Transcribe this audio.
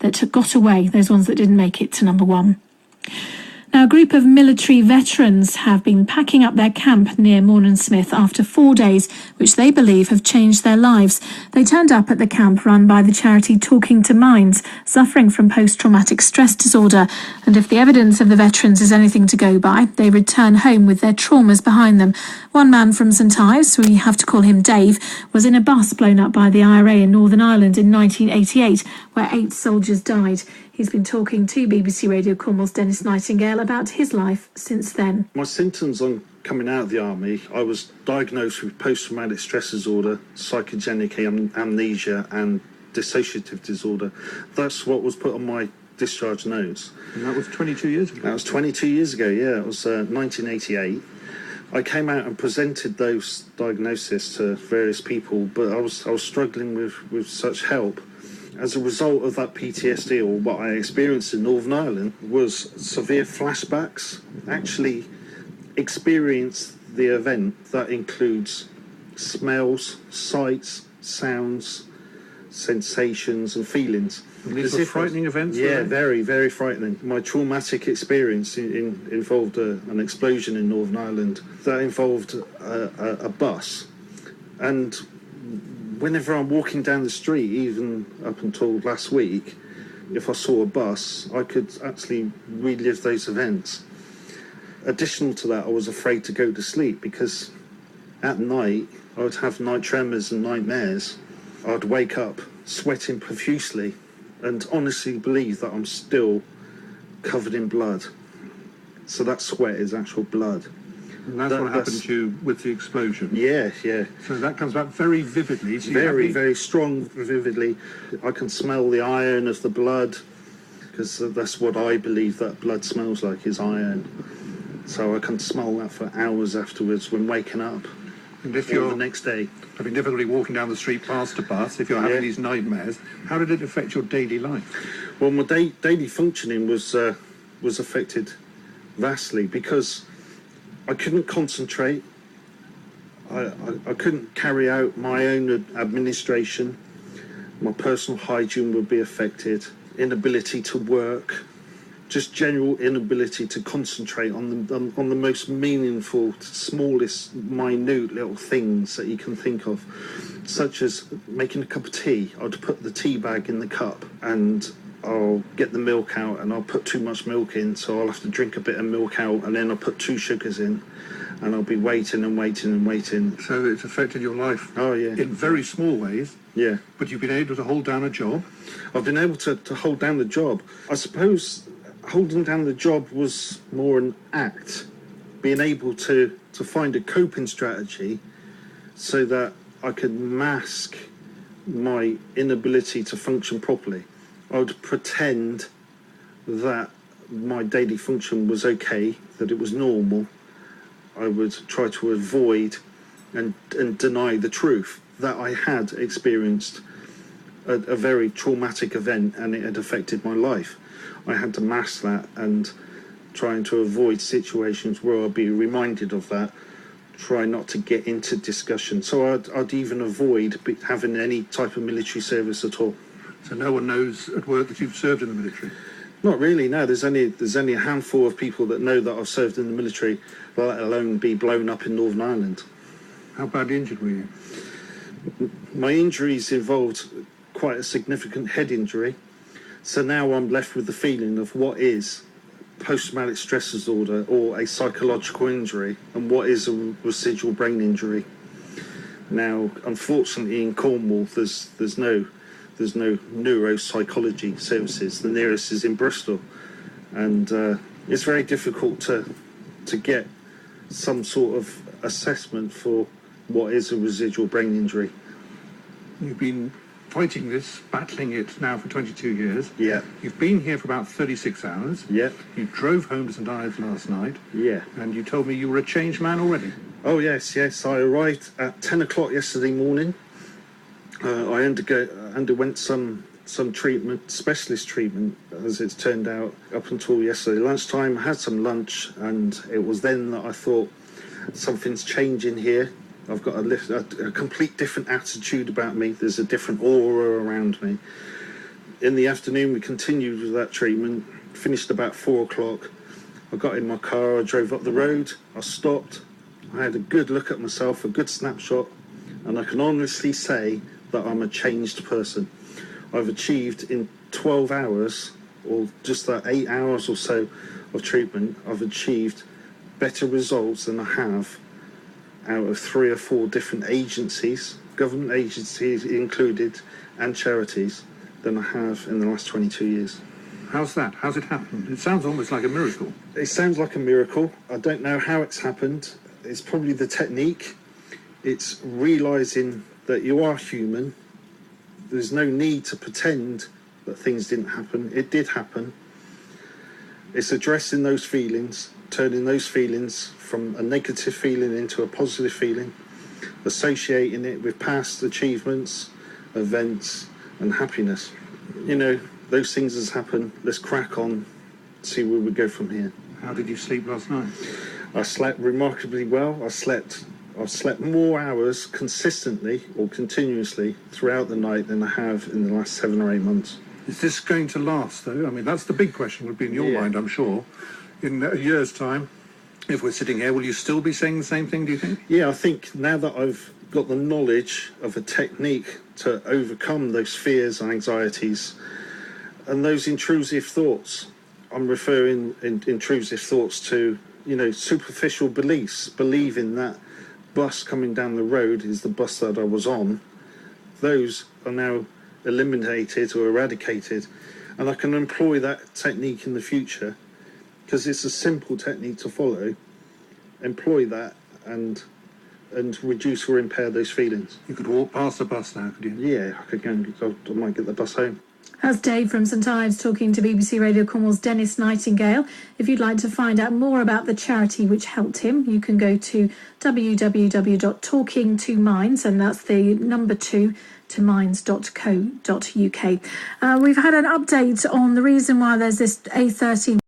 that got away, those ones that didn't make it to number one. Now, a group of military veterans have been packing up their camp near Mornensmith after 4 days, which they believe have changed their lives. They turned up at the camp run by the charity Talking to Minds, suffering from post-traumatic stress disorder. And if the evidence of the veterans is anything to go by, they return home with their traumas behind them. One man from St Ives, we have to call him Dave, was in a bus blown up by the IRA in Northern Ireland in 1988, where 8 soldiers died. He's been talking to BBC Radio Cornwall's Dennis Nightingale about his life since then. My symptoms on coming out of the army, I was diagnosed with post-traumatic stress disorder, psychogenic amnesia and dissociative disorder. That's what was put on my discharge notes. And that was 22 years ago? That was 22 years ago, yeah. It was 1988. I came out and presented those diagnoses to various people, but I was struggling with such help. As a result of that PTSD, or what I experienced in Northern Ireland, was severe flashbacks. Actually experienced the event that includes smells, sights, sounds, sensations and feelings. And these were frightening events? Yeah, very, very frightening. My traumatic experience involved an explosion in Northern Ireland that involved a bus. And whenever I'm walking down the street, even up until last week, if I saw a bus, I could actually relive those events. Additional to that, I was afraid to go to sleep because at night I would have night tremors and nightmares. I'd wake up sweating profusely and honestly believe that I'm still covered in blood. So that sweat is actual blood. And that's what happened to you with the explosion? Yeah, yeah. So that comes back very vividly. So very strong, vividly. I can smell the iron of the blood, because that's what I believe that blood smells like, is iron. So I can smell that for hours afterwards when waking up. And if you're the next day having difficulty walking down the street past a bus, if you're having these nightmares, how did it affect your daily life? Well, my daily functioning was affected vastly because I couldn't concentrate. I couldn't carry out my own administration. My personal hygiene would be affected. Inability to work. Just general inability to concentrate on the most meaningful, smallest, minute little things that you can think of, such as making a cup of tea. I'd put the tea bag in the cup and I'll get the milk out and I'll put too much milk in, so I'll have to drink a bit of milk out and then I'll put 2 sugars in and I'll be waiting and waiting and waiting. So it's affected your life in very small ways. Yeah. But you've been able to hold down a job? I've been able to hold down the job. I suppose holding down the job was more an act, being able to find a coping strategy so that I could mask my inability to function properly. I would pretend that my daily function was okay, that it was normal. I would try to avoid and deny the truth that I had experienced a very traumatic event and it had affected my life. I had to mask that and trying to avoid situations where I'd be reminded of that, try not to get into discussion. So I'd even avoid having any type of military service at all. So no one knows at work that you've served in the military? Not really, no. There's only a handful of people that know that I've served in the military, let alone be blown up in Northern Ireland. How badly injured were you? My injuries involved quite a significant head injury. So now I'm left with the feeling of what is post-traumatic stress disorder or a psychological injury and what is a residual brain injury. Now, unfortunately, in Cornwall, there's no neuropsychology services. The nearest is in Bristol, and it's very difficult to get some sort of assessment for what is a residual brain injury. You've been fighting this, battling it now for 22 years. Yeah. You've been here for about 36 hours. Yeah. You drove home to St Ives last night. Yeah. And you told me you were a changed man already. Oh, yes. I arrived at 10 o'clock yesterday morning. I underwent some treatment, specialist treatment, as it's turned out, up until yesterday lunchtime. I had some lunch, and it was then that I thought, something's changing here. I've got a complete different attitude about me. There's a different aura around me. In the afternoon, we continued with that treatment, finished about 4 o'clock. I got in my car, I drove up the road, I stopped, I had a good look at myself, a good snapshot, and I can honestly say that I'm a changed person. I've achieved in 12 hours, or just that 8 hours or so of treatment, I've achieved better results than I have out of 3 or 4 different agencies, government agencies included, and charities, than I have in the last 22 years. How's that? How's it happened? It sounds almost like a miracle. It sounds like a miracle. I don't know how it's happened. It's probably the technique. It's realising that you are human. There's no need to pretend that things didn't happen. It did happen. It's addressing those feelings, turning those feelings from a negative feeling into a positive feeling, associating it with past achievements, events, and happiness. You know, those things has happened. Let's crack on, see where we go from here. How did you sleep last night? I slept remarkably well. I've slept more hours consistently or continuously throughout the night than I have in the last 7 or 8 months. Is this going to last, though? I mean, that's the big question would be in your mind, I'm sure. In a year's time, if we're sitting here, will you still be saying the same thing, do you think? Yeah, I think now that I've got the knowledge of a technique to overcome those fears and anxieties and those intrusive thoughts, I'm referring in intrusive thoughts to, you know, superficial beliefs, believing that bus coming down the road is the bus that I was on. Those are now eliminated or eradicated, and I can employ that technique in the future because it's a simple technique to follow. Employ that and reduce or impair those feelings. You could walk past the bus now, could you? Yeah, I could go and I might get the bus home. That's Dave from St Ives talking to BBC Radio Cornwall's Dennis Nightingale. If you'd like to find out more about the charity which helped him, you can go to www.talking2minds, and that's the number 2 to minds.co.uk. We've had an update on the reason why there's this A30